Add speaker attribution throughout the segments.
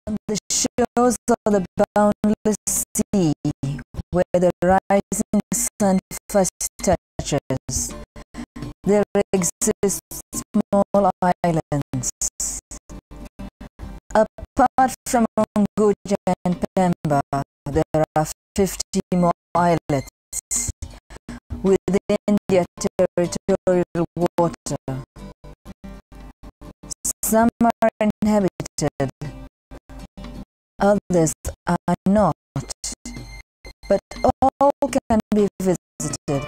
Speaker 1: The shores of the boundless sea, where the rising sun first touches, there exist small islands. Apart from Unguja and Pemba, there are 50 more islets within their territorial water. Some are inhabited, others are not, but all can be visited.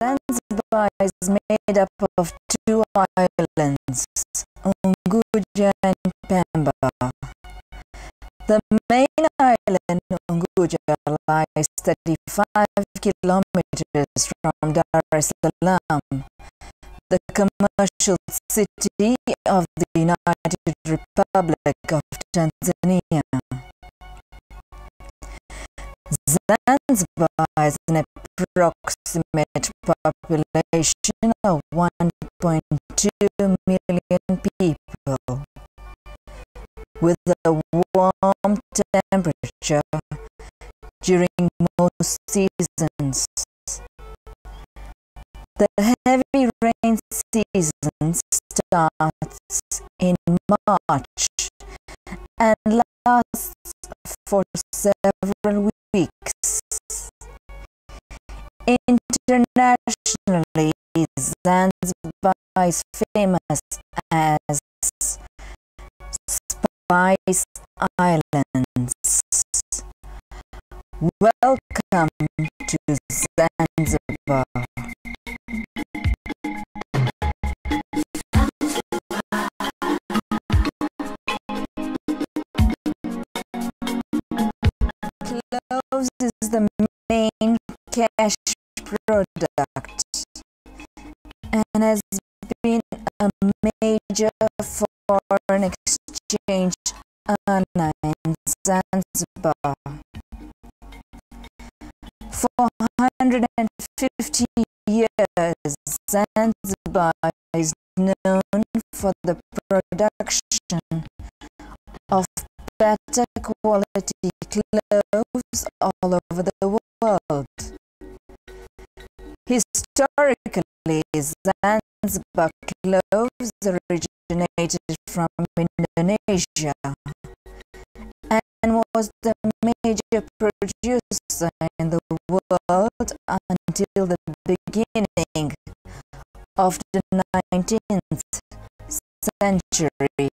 Speaker 1: Zanzibar is made up of two islands, Unguja and Pemba. The main island, Unguja, lies 35 kilometers from Dar es Salaam, the commercial city of the United Republic of Tanzania. Zanzibar has an approximate population of 1.2 million people, with a warm temperature during most seasons. The heavy rain season starts in March and lasts for several weeks. Internationally, Zanzibar is famous as Spice Islands. Welcome to Zanzibar. Cloves is the main cash product and has been a major foreign exchange earner in Zanzibar. For 150 years, Zanzibar is known for the production of better quality cloves all over the world. Historically, Zanzibar cloves originated from Indonesia and was the major producer in the world until the beginning of the 19th century.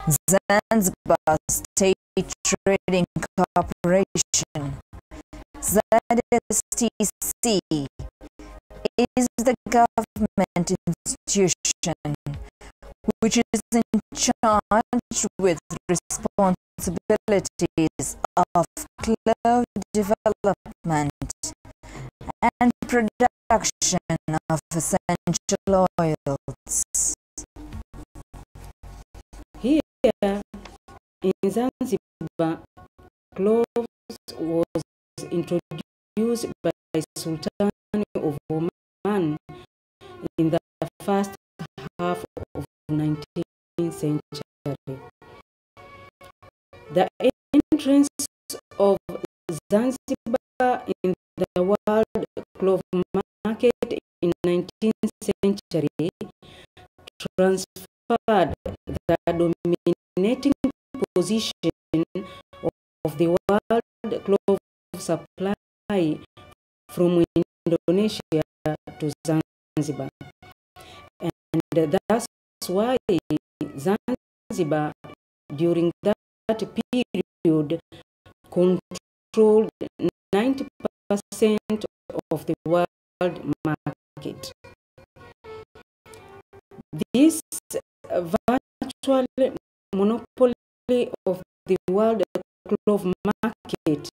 Speaker 1: Zanzibar State Trading Corporation, ZSTC, is the government institution which is in charge with responsibilities of clove development and production of essential oils.
Speaker 2: Here in Zanzibar, cloves was introduced by Sultan of Oman in the first half of the 19th century. The entrance of Zanzibar in the world clove market in the 19th century transferred the dominating position of the world clove supply from Indonesia to Zanzibar. And that's why Zanzibar during that period controlled 90% of the world market. This virtual monopoly of the world clove market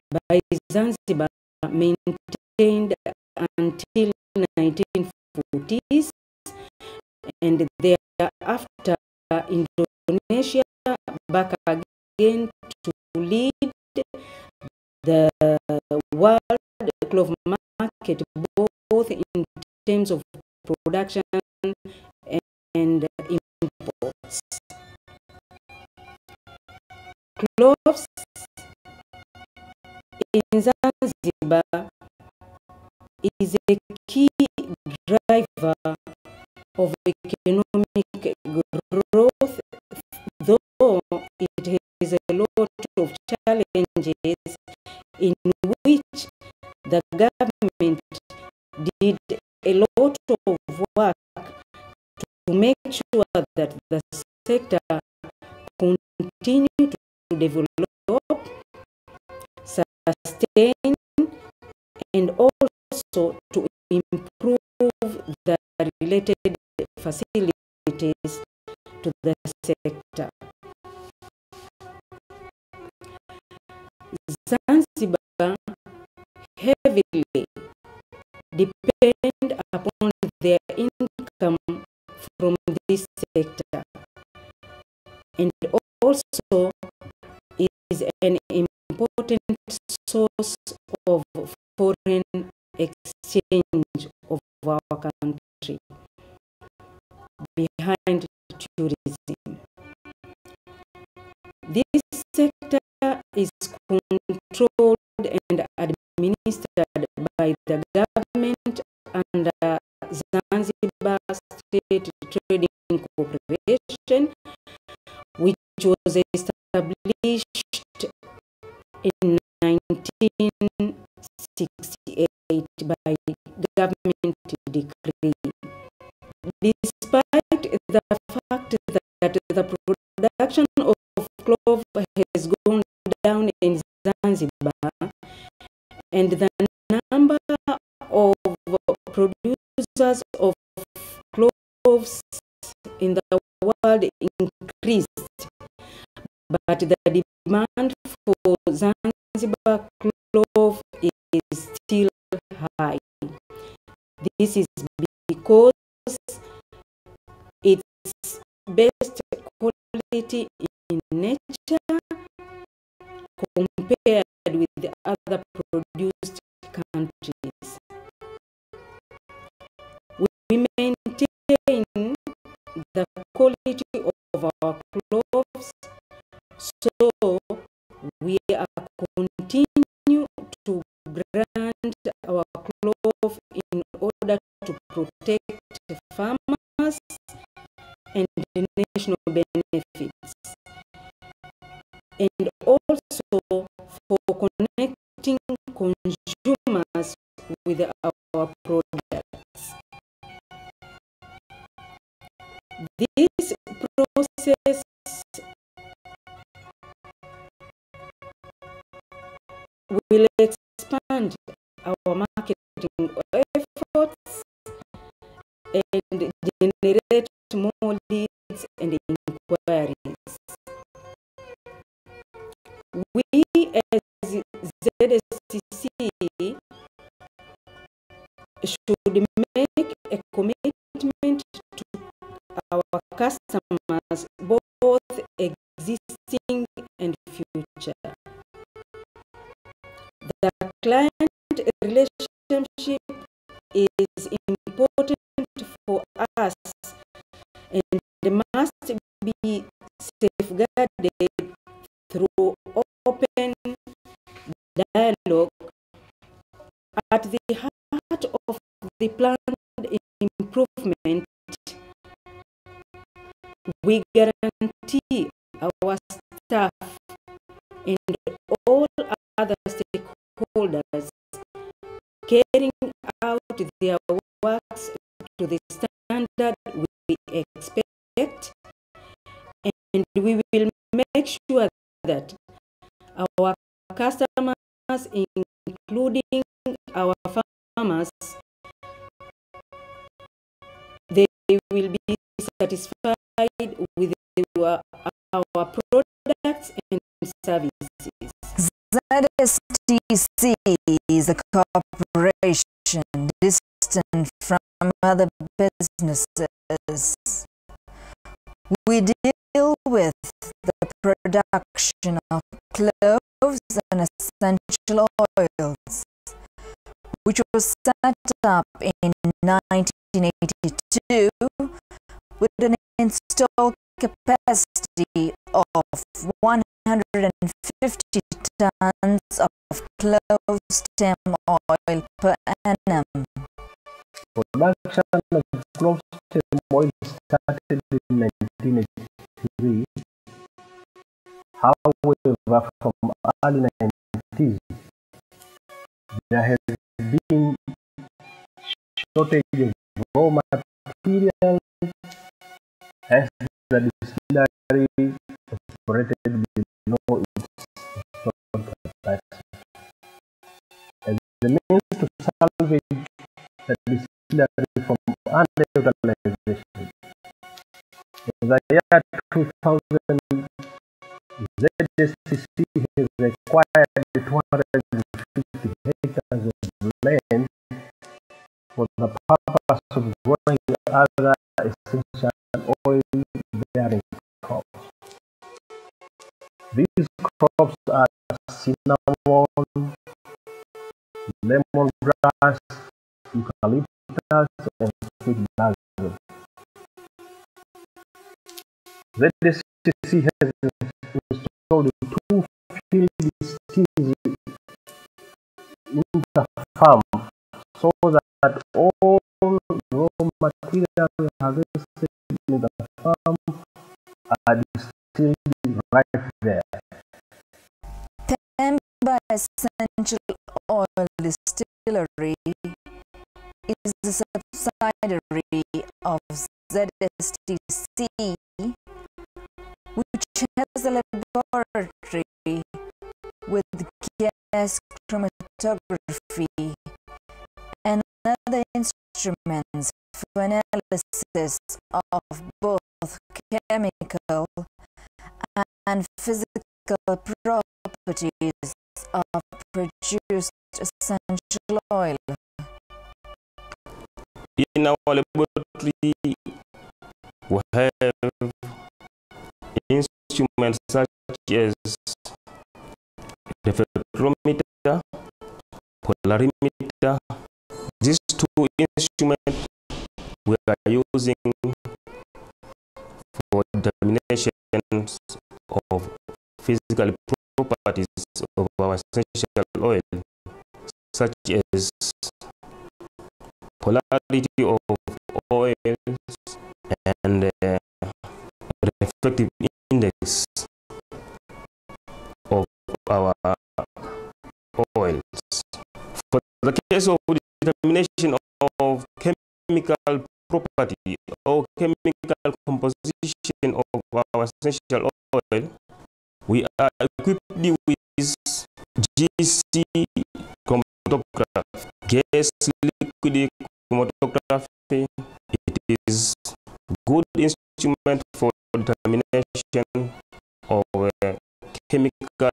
Speaker 2: by Zanzibar maintained until 1940s, and thereafter Indonesia back again to lead the world clove market, both in terms of production and imports. Cloves in Zanzibar is a key driver of economic growth, though it has a lot of challenges in which the government did a lot of work to make sure that the sector continue to develop, sustain, and also to improve the related facilities to the sector. Zanzibar heavily depend upon their income from this sector, and also is an important source of foreign exchange of our country behind tourism. This sector is controlled and administered by the government under Zanzibar State Trading Corporation, which was established in 1968 by government decree. Despite the fact that the production of clove has gone down in Zanzibar, and the number of producers of cloves in the world increased, but the demand for Zanzibar clove is still high. This is because its best quality in nature compared with the other produced countries. We maintain the quality of our cloves, so we are continue to brand our clove in order to protect farmers and the national benefits, and also for connecting consumers with our products. This process will expand our marketing efforts and generate more leads and inquiries. We as ZSTC should make a commitment to our customers, both existing and future. The client relationship is important for us and must be safeguarded through open dialogue. At the heart of the planned improvement, we guarantee our staff and all other stakeholders carrying out their works to the standard we expect, and we will make sure that our customers, including our farmers, they will be satisfied with our products and services.
Speaker 1: ZSTC is a corporation distant from other businesses. We deal with the production of cloves and essential oils, which was set up in 1982 with an installed capacity of 150 tons of clove stem oil per annum.
Speaker 3: Production of clove stem oil started in 1983. However, from early 90s, there has been shortage of raw materials as the distillery operated below its installed capacity. As the means to salvage the distillery from underutilization, in the year 2000, ZSTC has acquired 250 hectares of land for the purpose of growing other essential oil-bearing crops. These crops are cinnamon, lemongrass, eucalyptus, and sweet basil. ZSTC has installed 2 field stills in the farm so that all raw materials harvested in the farm are distilled right there.
Speaker 1: Temba Essential Oil Distillery is a subsidiary of ZSTC, which has a laboratory with gas chromatography and other instruments for analysis of both chemical and physical properties of produced essential oil.
Speaker 4: In our laboratory, we have instruments such as reflectometer, polarimeter. These 2 instruments we are using for determination of physical properties of our essential oil, such as polarity of oils and reflective index of our oils. For the case of determination of chemical property or chemical composition of our essential oil, we are equipped with GC chromatography, gas liquid chromatography. It is good instrument for determination of chemical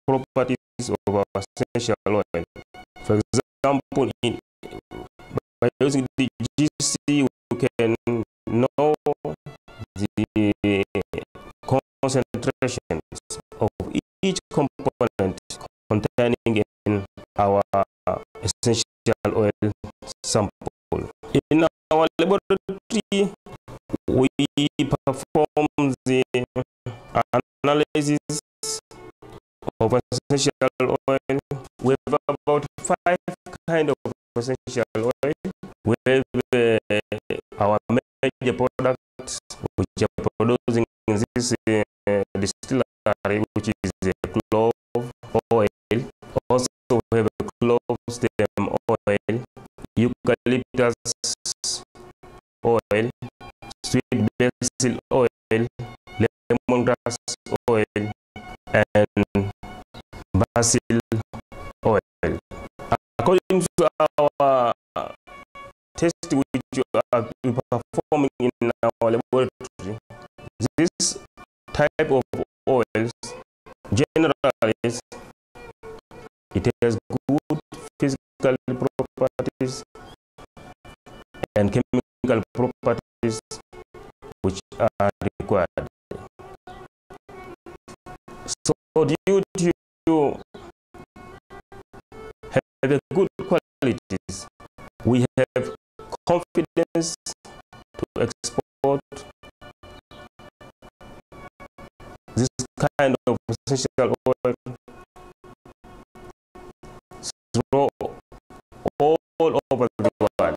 Speaker 4: properties of our essential oil. For example, by using the GC, we can know the concentrations of each component containing in our essential oil sample. In our laboratory, we perform the analysis of essential oil. We have about 5 kinds of essential oil. We have our major products which are producing in this distillery, which is clove oil. Also, we have clove stem oil, eucalyptus oil, sweet basil oil, lemongrass oil, and basil oil. According to our test which we are performing in our laboratory, this type of oils generally it has good physical properties and chemical properties which are required. So due to have a good qualities, we have confidence to export this kind of essential oil through all over the world.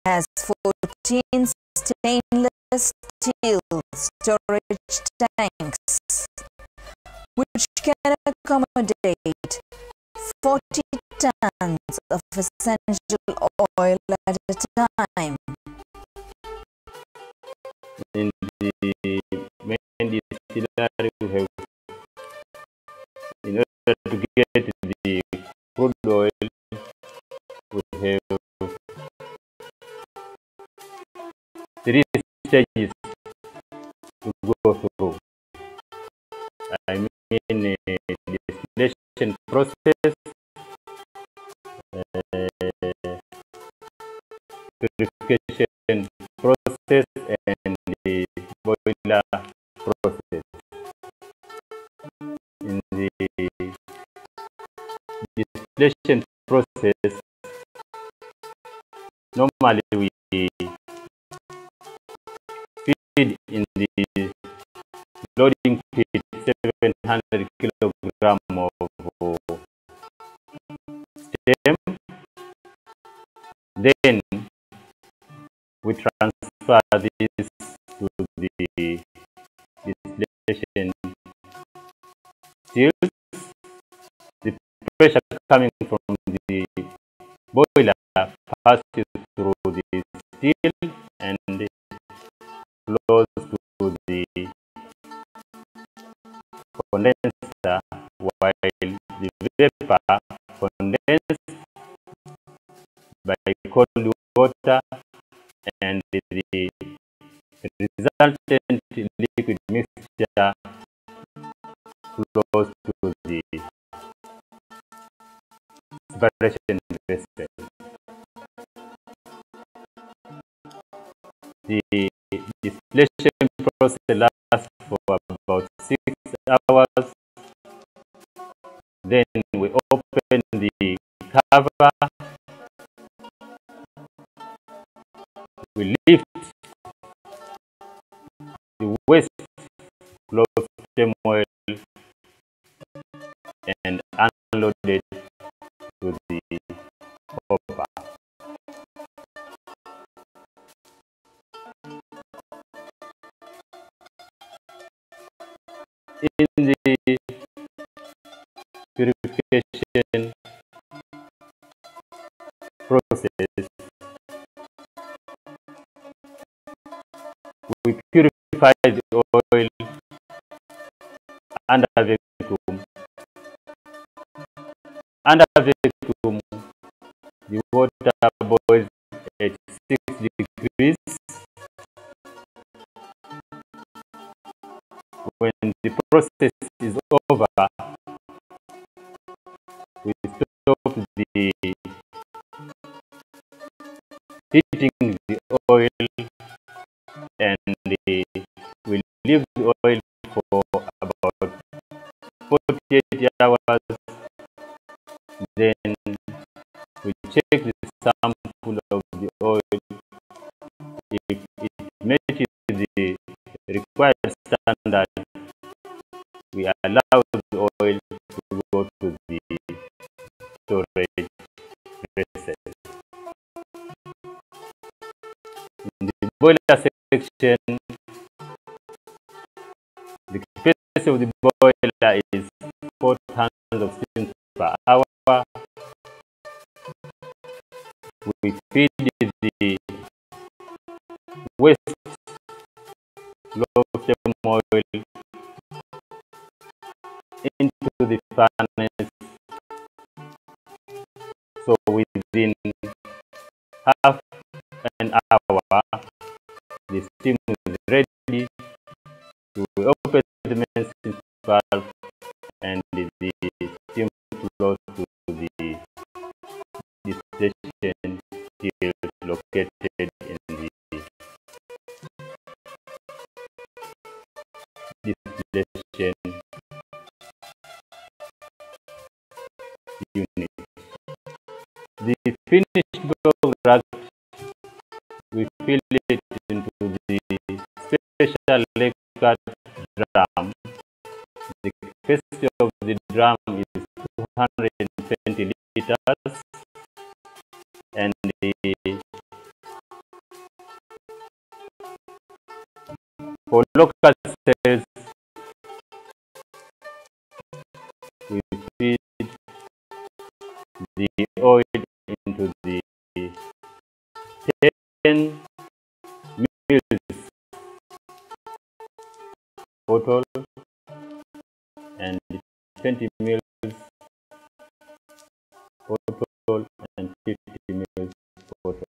Speaker 1: Has 14 stainless steel storage tanks, which can accommodate 40 tons of essential oil at a time.
Speaker 3: In the main distillery, we have, in order to get the crude oil, we have 3 stages to go through. I mean, distillation process, purification process, and the boiler process. In the distillation process, normally we feed in the loading pit 700 kilogram of steam. Then we transfer this to the distillation stills. The pressure coming from the boiler passes through the still and flows to the condenser, while the vapor condensed by cold water and the resultant liquid mixture flows to the separation vessel. The distillation process lasts for about 6 hours. Then we open the cover, we lift the waste close stem oil and unload it to the hopper. In the purification process, we purify the oil under vacuum. Under vacuum, the water boils at 6 degrees. When the process is over, we stop the heating the oil, and we leave the oil for about 48 hours. Then we check the sample of the oil. If it matches the required standard, we allow the oil to go to the storage vessel. In the boiler section, the capacity of the boiler is 4 tons of steam per hour. We feed the waste low flame oil into the furnace. So within half an hour, the steam is ready. We open the main steam valve and the steam flows to the distillation field located in the distillation unit. The finished product, we fill it into the special liquid drum. The capacity of the drum is 220 liters, and for local sales, we feed the oil into the 10 mils bottle and 20 mils bottle and 50 mils bottle.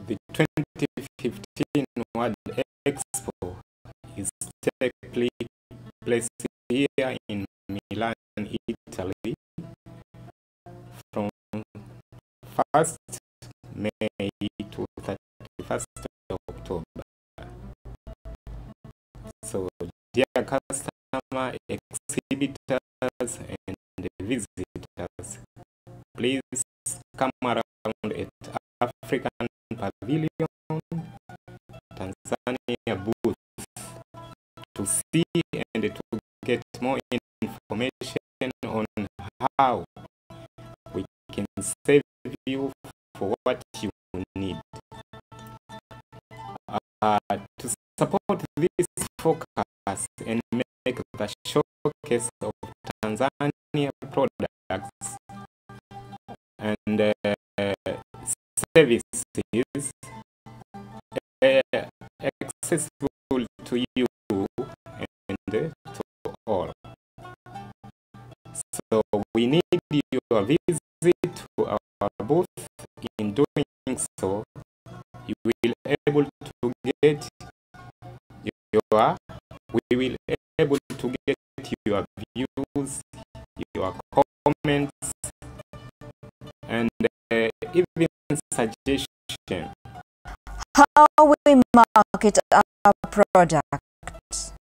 Speaker 4: The 2015 World Expo is taking place here in Milan, Italy, from 1st May to 31st October. So, dear customer, exhibitors, and visitors, please come around at African Pavilion, Tanzania booth to see and to get more information on how we can save you for what you need. To support this focus and make the showcase of Tanzania products and services accessible to you and to your visit to our booth. In doing so, you will able to get we will able to get your views, your comments, and even suggestions.
Speaker 1: How we market our products?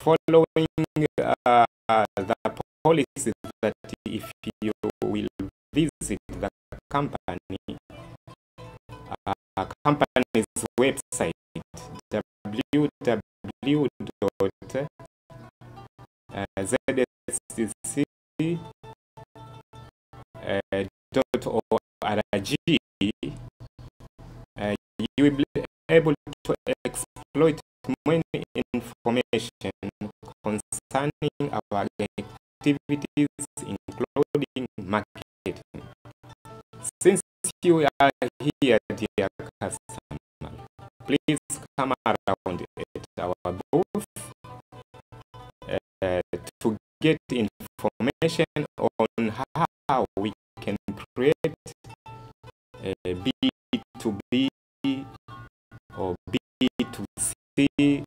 Speaker 4: Following the policies that if you will visit the company's website, www.zstc.org, you will be able to exploit many information concerning our activities, including marketing. Since you are here, dear customer, please come around at our booth to get information on how we can create a B2B or B2C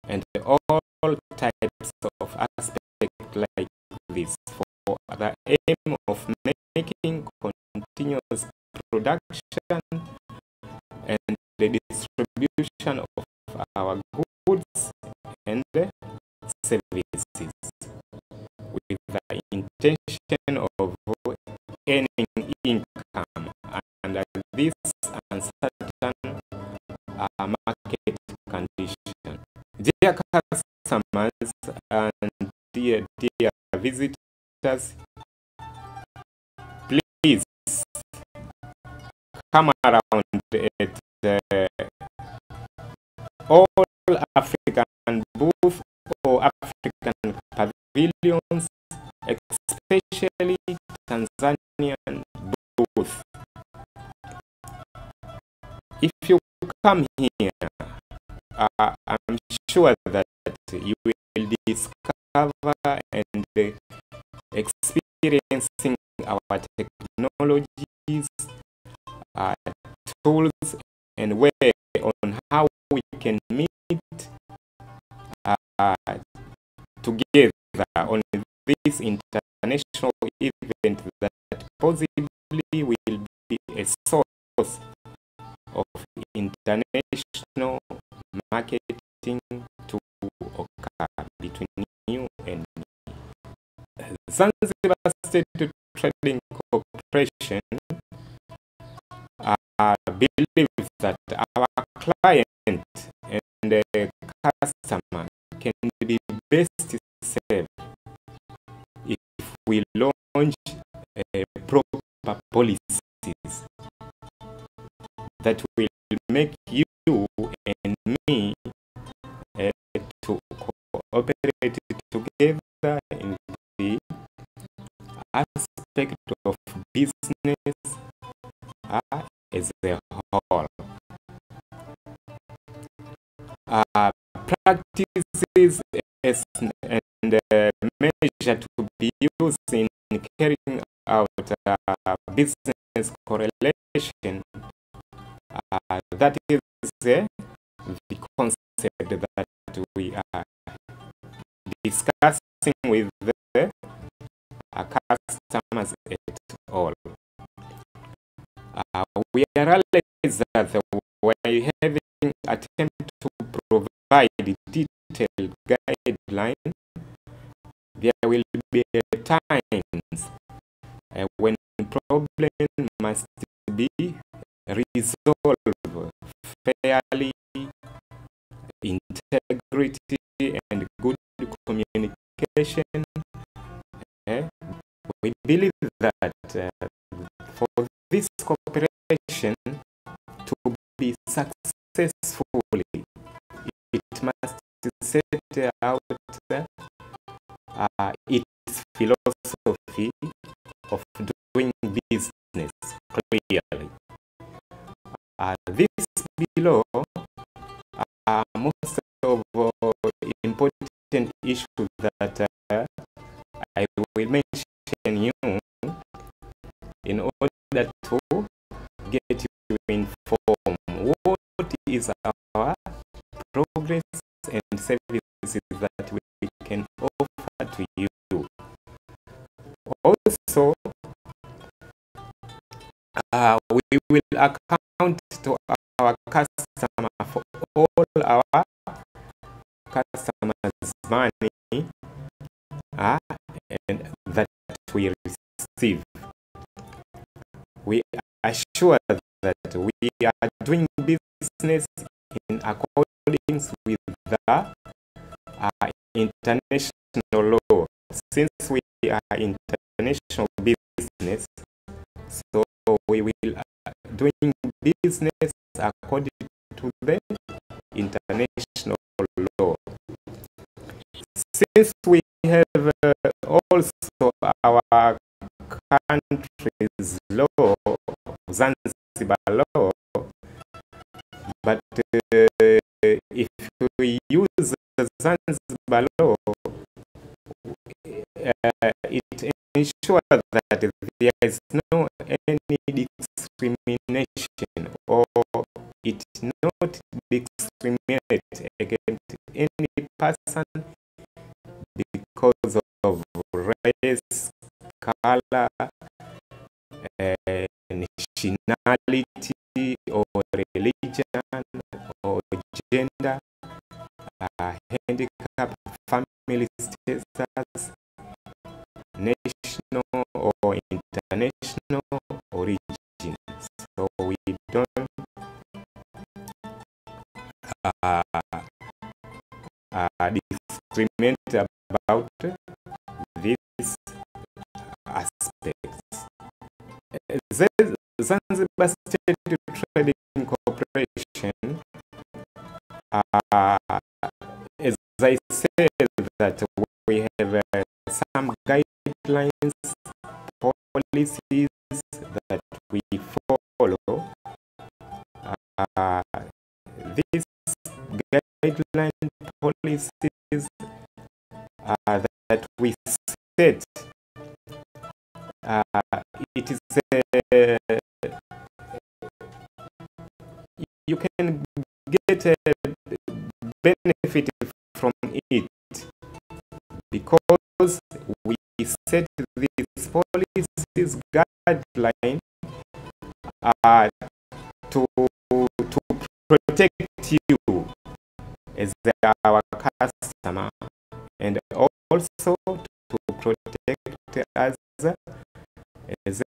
Speaker 4: and all types of aspects like this, for the aim of making continuous production and the distribution of our goods and services, with the intention of earning income under this uncertain market condition. Dear customers and dear visitors, please come around at all African booths or African pavilions, especially Tanzanian booth. If you come here, I'm sure that you will discover and experiencing our technologies, tools, and way on how we can meet together on this international event that possibly will be a source of international marketing to occur between you and me. Zanzibar State Trading Corporation believes that our client and the customer can be best served if we launch proper policies that will make you and me to cooperate together in the aspect of business as a whole. Practices and measure to be used in carrying out business correlation. That is the concept that we are discussing with the customers at all. We realize that we're having attempt to provide detailed guideline. There will be times when problem must be resolved fairly, integrity, and good communication. We believe that for this cooperation to be successfully, it must set out its philosophy of doing business clearly. This below are most of important issues that I will mention is our progress and services that we can offer to you. Also, we will account to our customer for all our customers' money and that we receive. We assure that we are doing business in accordance with the international law. Since we are international business, so we will doing business according to the international law. Since we have also our country's law, Zanzibar law, but if we use the Zanzibar law, it ensures that there is no any discrimination, or it not discriminate against any person because of race, color, nationality, or religion, or gender, handicap, family status, national or international origin. So we don't discriminate about these aspects. Zanzibar State Trading Corporation, as I said, that we have some guidelines, policies that we follow. These guideline policies that we set, it is you can get a benefit from it because we set these policies guideline to protect you as our customer, and also to protect us as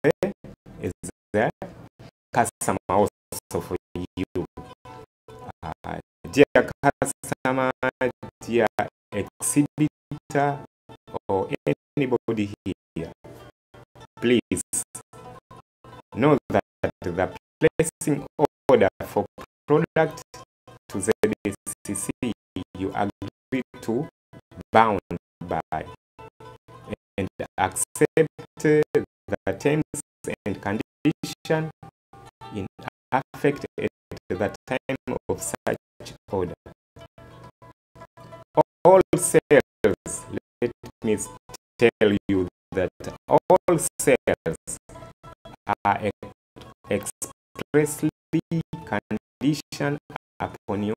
Speaker 4: a customer also for you. Dear customer, dear exhibitor, or anybody here, please know that the placing order for product to ZSTC you agree to, bound by, and accept the terms and conditions in effect at the time of such order. All sales, let me tell you that all sales are expressly conditioned upon your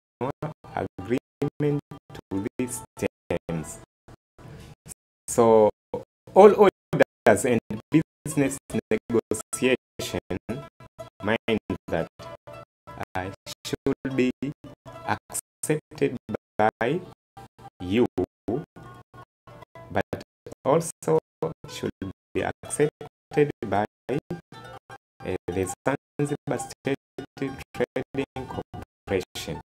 Speaker 4: agreement to these terms. So all orders and business negotiation, mind that should be accepted by you, but also should be accepted by the Zanzibar State Trading Corporation.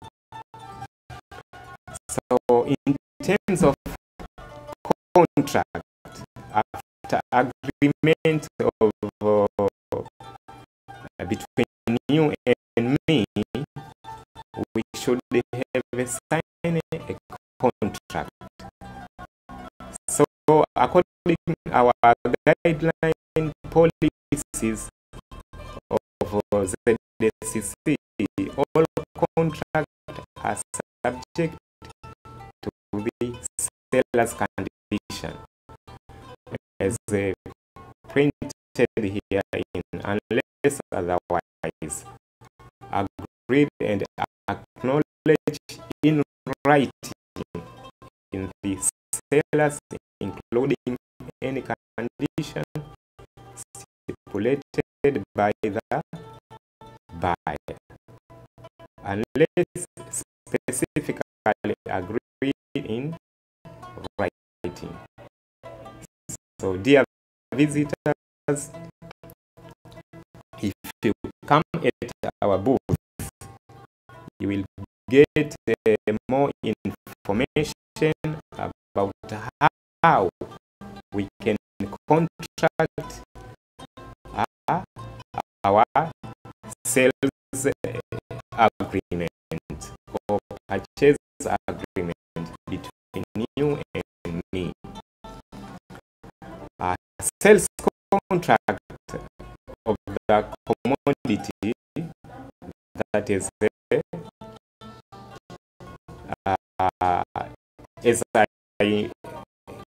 Speaker 4: So in terms of contract, after agreement of between you and me, we should have signed a contract. So according to our guideline policies of ZSTC, all contracts are subject to the seller's condition, as printed here in unless otherwise agreed and acknowledge in writing in the sellers, including any condition stipulated by the buyer, unless specifically agreed in writing. So, dear visitors, if you come at our booth, you will get more information about how we can contract our sales agreement or purchase agreement between you and me. A sales contract of the commodity that is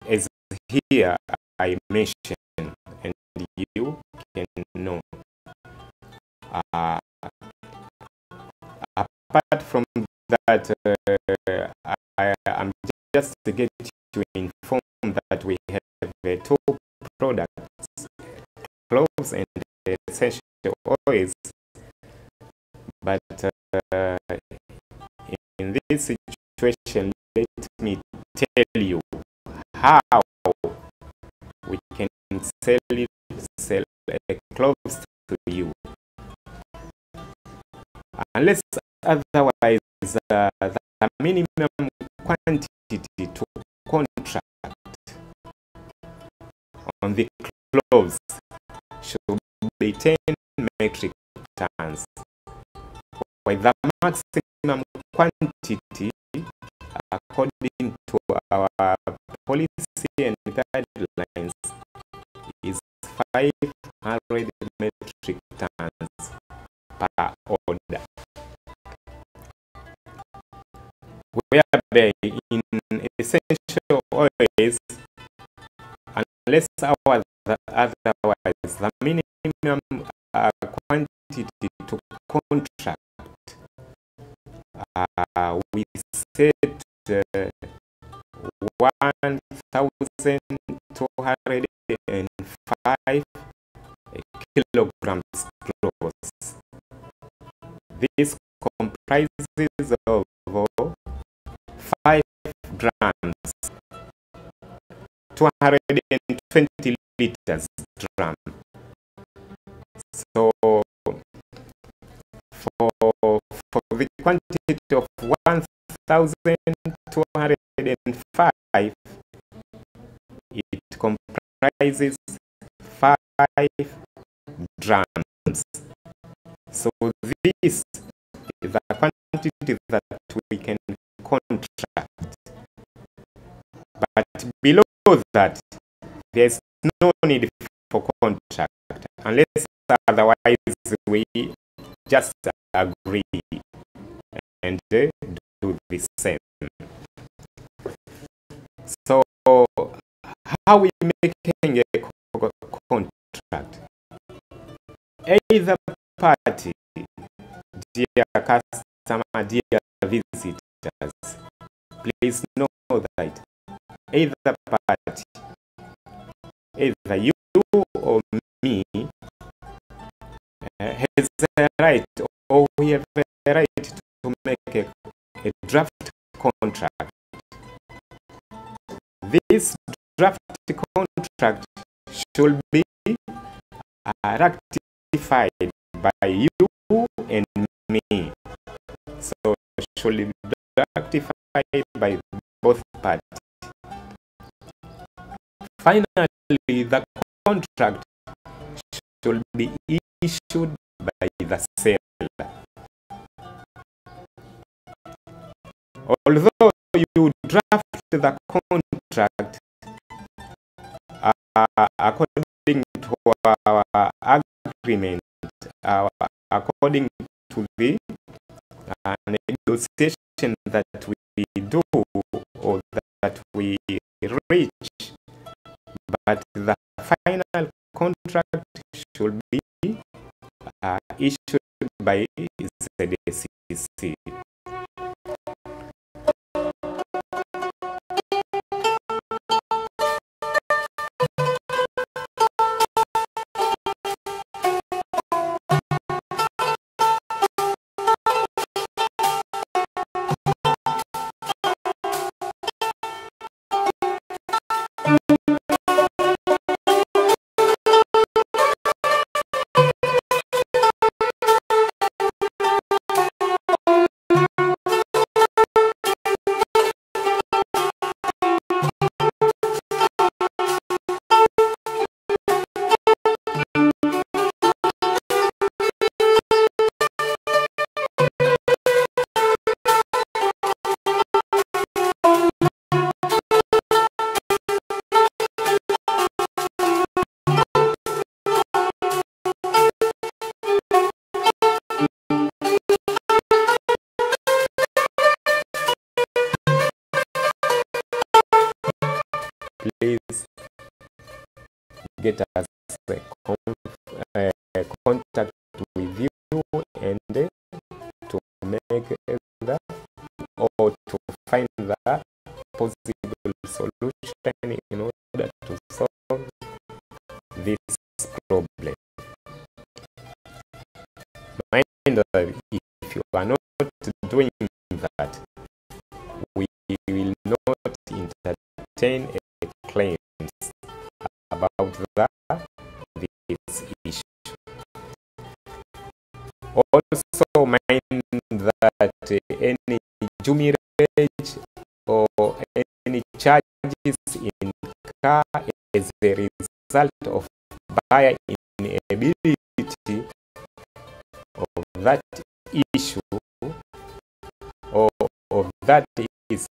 Speaker 4: as here I mentioned, and you can know. Apart from that, I am just to get to inform that we have two products, cloves and essential oils, but in this situation, let me tell you how we can sell cloves to you. Unless otherwise, the minimum quantity to contract on the cloves should be 10 metric tons, while the maximum quantity according to our policy and guidelines is 500 metric tons per order. Whereby in essential oils, unless otherwise, the minimum quantity to contract we set 1,205 kilograms gross. This comprises of 5 grams, 220 liters drum. So for the quantity of 1,205, it comprises 5 drums. So this is the quantity that we can contract. But below that, there is no need for contract, unless otherwise we just agree and do the same. So, how we making a contract? Either party, dear customer, dear visitors, please know that either party, either you or me, has a right, or we have a right to make a draft contract. This draft contract should be ratified by you and me. So should be ratified by both parties. Finally, the contract should be issued by the seller. Although you draft the contract according to our agreement, according to the negotiation that we do or that we reach, but the final contract should be issued by ZSTC. please get us contact with you and to make the or to find the possible solution in order to solve this problem. Mind that if you are not doing that, we will not entertain claims about this issue. Also mind that any jumirage or any charges in car as a result of buyer inability of that issue or of that is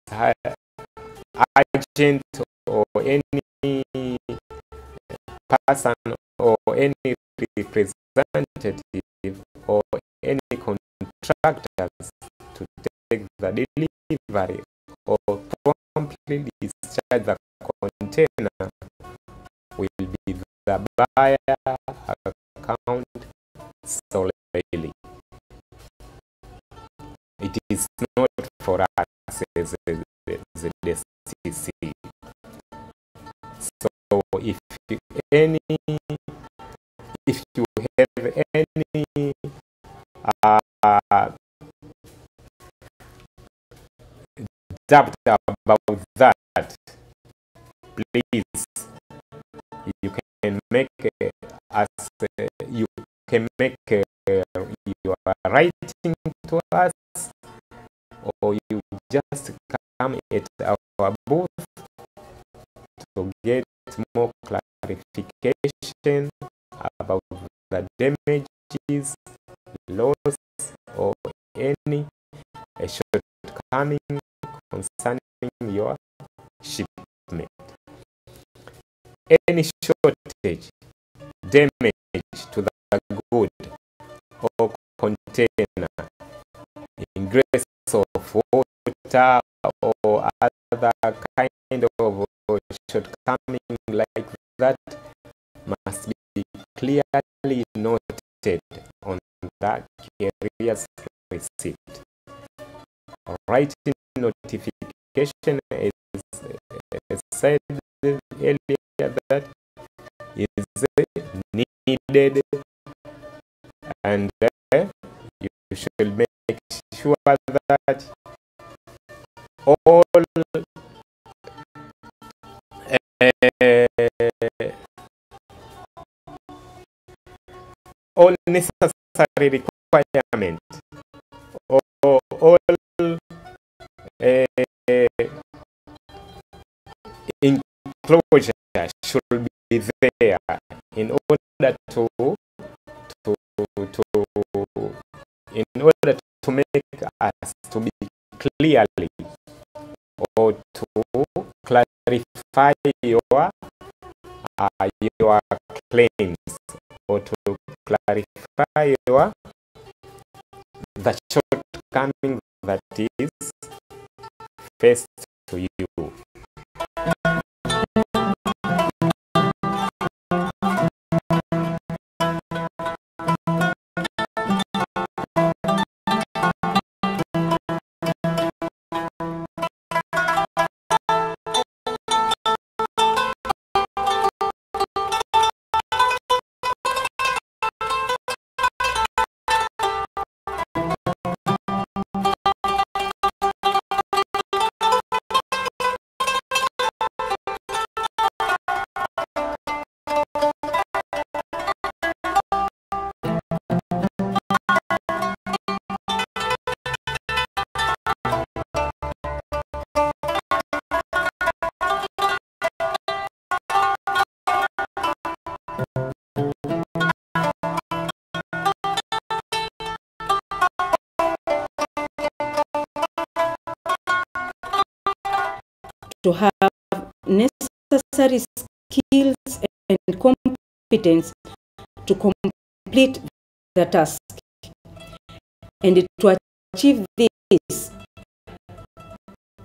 Speaker 4: urgent, or any person or any representative or any contractors to take the delivery or promptly discharge the container will be the buyer account solely. It is not for us as the ZSTC. So if you have any doubt about that, please, you can make your writing to us, or you just come at our booth to get more clarification about the damages, loss, or any shortcoming concerning your shipment. Any shortage, damage to the good or container, ingress of water or other kind of shortcoming like that must be clearly noted on the carrier's receipt. Writing notification is said earlier that is needed, and you should make sure that all necessary requirements or all enclosure should be there in order to make us to be clearly or to clarify your claims, or to clarify the shortcoming that is faced to you.
Speaker 2: To have necessary skills and competence to complete the task. And to achieve this,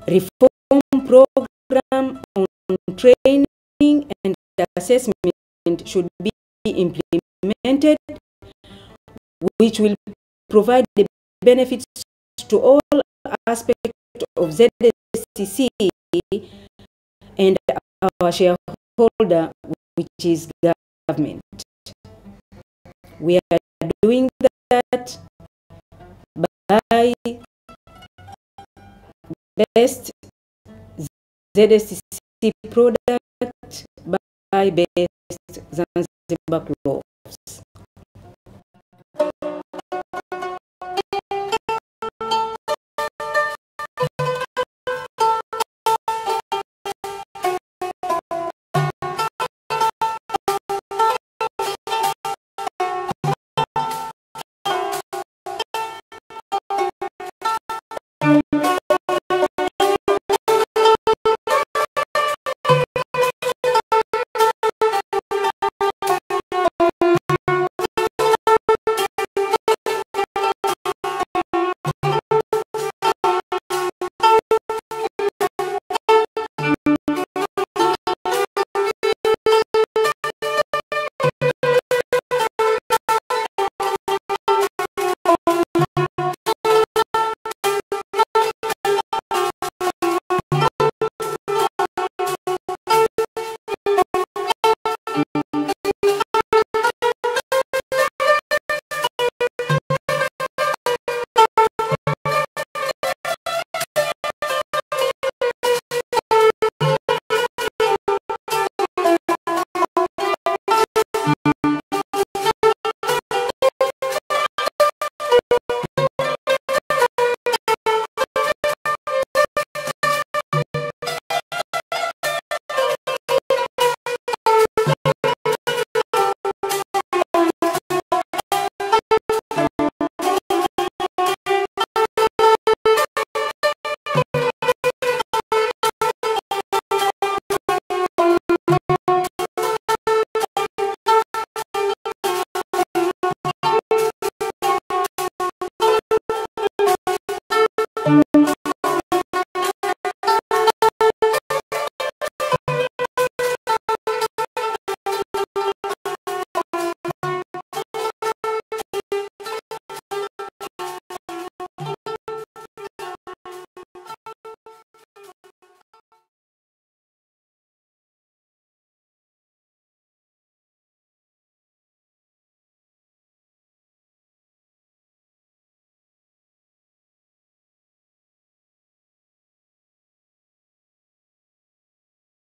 Speaker 2: reform program on training and assessment should be implemented, which will provide the benefits to all aspects of ZSTC and our shareholder, which is government. We are doing that by best ZSTC product, by best Zanzibar cloths.